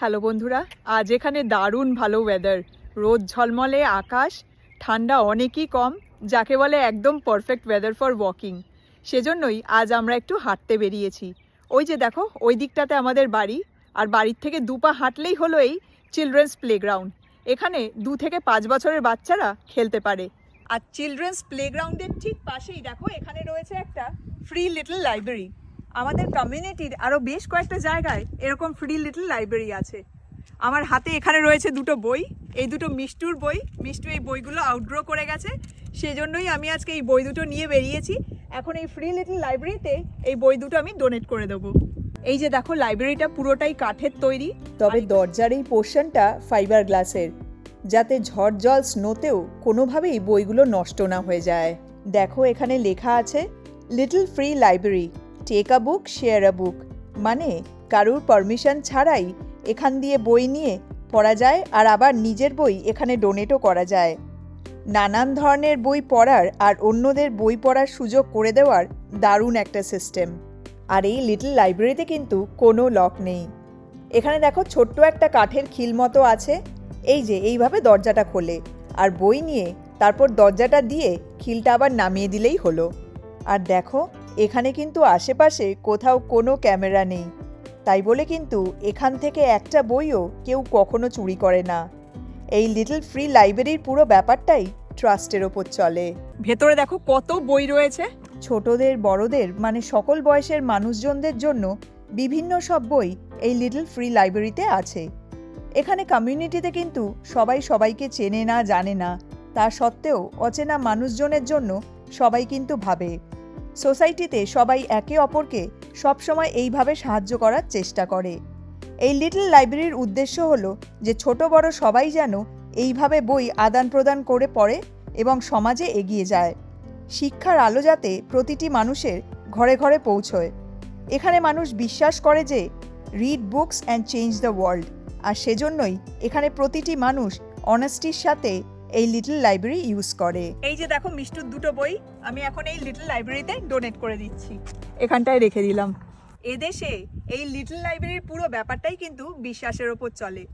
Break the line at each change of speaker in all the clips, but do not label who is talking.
Hello বন্ধুরা, আজ এখানে দারুণ ভালো ওয়েদার। রোদ ঝলমলে আকাশ, ঠান্ডা অনেকই কম, যাকে বলে একদম পারফেক্ট ওয়েদার ফর ওয়াকিং। সেজন্যই আজ আমরা একটু হাঁটতে বেরিয়েছি। ওই যে দেখো, ওই দিকটাতে আমাদের বাড়ি, আর বাড়ির থেকে 2 পা হাঁটলেই হলো এই চিলড্রেন্স প্লেগ্রাউন্ড। এখানে 2 থেকে 5 বছরের বাচ্চারা খেলতে পারে। আর চিলড্রেন্স প্লেগ্রাউন্ডের ঠিক পাশেই দেখো, এখানে রয়েছে একটা ফ্রি লিটল লাইব্রেরি। আমাদের কমিউনিটির আরও বেশ কয়েকটা জায়গায় এরকম ফ্রি লিটল লাইব্রেরি আছে। আমার হাতে এখানে রয়েছে 2টো বই, এই 2টো মিষ্টুর বই। মিষ্টু এই বইগুলো আউটগ্রো করে গেছে, সেজন্যই আমি আজকে এই বই দুটো নিয়ে বেরিয়েছি। এখন এই ফ্রি লিটল লাইব্রেরিতে এই বই দুটো আমি ডোনেট করে দেবো। এই যে দেখো, লাইব্রেরিটা পুরোটাই কাঠের তৈরি, তবে দরজার এই পোর্শনটা ফাইবার গ্লাসের, যাতে ঝড় জল স্নোতেও কোনোভাবেই বইগুলো নষ্ট না হয়ে যায়। দেখো, এখানে লেখা আছে little free library, take a book share a book. মানে কারুর পারমিশন ছাড়াই এখান দিয়ে বই নিয়ে পড়া যায়, আর আবার নিজের বই এখানে ডোনেটও করা যায়। নানান ধরনের বই পড়ার আর অন্যদের বই পড়ার সুযোগ করে দেওয়ার দারুণ একটা সিস্টেম। আর এই লিটল লাইব্রেরিতে কিন্তু কোনো লক নেই। এখানে দেখো, ছোট্ট একটা কাঠের খিল মতো আছে। এই যে এইভাবে দরজাটা খোলে, আর বই নিয়ে তারপর দরজাটা দিয়ে খিলটা আবার নামিয়ে দিলেই হলো। আর দেখো, এখানে কিন্তু আশেপাশে কোথাও কোনো ক্যামেরা নেই, তাই বলে কিন্তু এখান থেকে একটা বইও কেউ কখনো চুরি করে না। এই লিটল ফ্রি লাইব্রেরির পুরো ব্যাপারটাই ট্রাস্টের ওপর চলে। ভেতরে দেখো কত বই রয়েছে, ছোটদের বড়দের মানে সকল বয়সের মানুষজনদের জন্য বিভিন্ন সব বই এই লিটল ফ্রি লাইব্রেরিতে আছে। এখানে কমিউনিটিতে কিন্তু সবাই সবাইকে চেনে না, জানে না, তা সত্ত্বেও অচেনা মানুষজনের জন্য সবাই কিন্তু ভাবে। সোসাইটিতে সবাই একে অপরকে সবসময় এইভাবে সাহায্য করার চেষ্টা করে। এই লিটল লাইব্রেরির উদ্দেশ্য হলো যে ছোট বড় সবাই যেন এইভাবে বই আদান প্রদান করে পড়ে এবং সমাজে এগিয়ে যায়। শিক্ষার আলো যাতে প্রতিটি মানুষের ঘরে ঘরে পৌঁছয়। এখানে মানুষ বিশ্বাস করে যে read books and change the world, আর সেজন্যই এখানে প্রতিটি মানুষ অনেস্টির সাথে এই লিটল লাইব্রেরি ইউজ করে। এই যে দেখো, মিষ্টুর 2টো বই আমি এখন এই লিটল লাইব্রেরিতে ডোনেট করে দিচ্ছি, এখানটায় রেখে দিলাম। এদেশে এই লিটল লাইব্রেরির পুরো ব্যাপারটাই কিন্তু বিশ্বাসের ওপর চলে।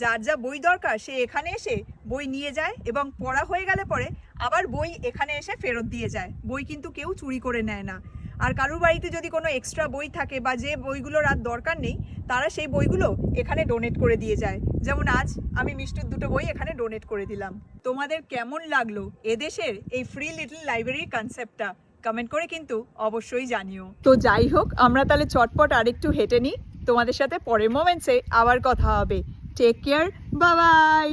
যার যা বই দরকার সে এখানে এসে বই নিয়ে যায়, এবং পড়া হয়ে গেলে পরে আবার বই এখানে এসে ফেরত দিয়ে যায়। বই কিন্তু কেউ চুরি করে নেয় না। আর কারুর বাড়িতে যদি কোনো এক্সট্রা বই থাকে বা যে বইগুলোর আর দরকার নেই, তারা সেই বইগুলো এখানে ডোনেট করে দিয়ে যায়। যেমন আজ আমি মিষ্টুর 2টো বই এখানে ডোনেট করে দিলাম। তোমাদের কেমন লাগলো এদেশের এই ফ্রি লিটল লাইব্রেরির কনসেপ্টটা? কমেন্ট করে কিন্তু অবশ্যই জানিও। তো যাই হোক, আমরা তাহলে চটপট আরেকটু হেঁটে নিই। তোমাদের সাথে পরের মোমেন্টসে আবার কথা হবে। Take care, bye by.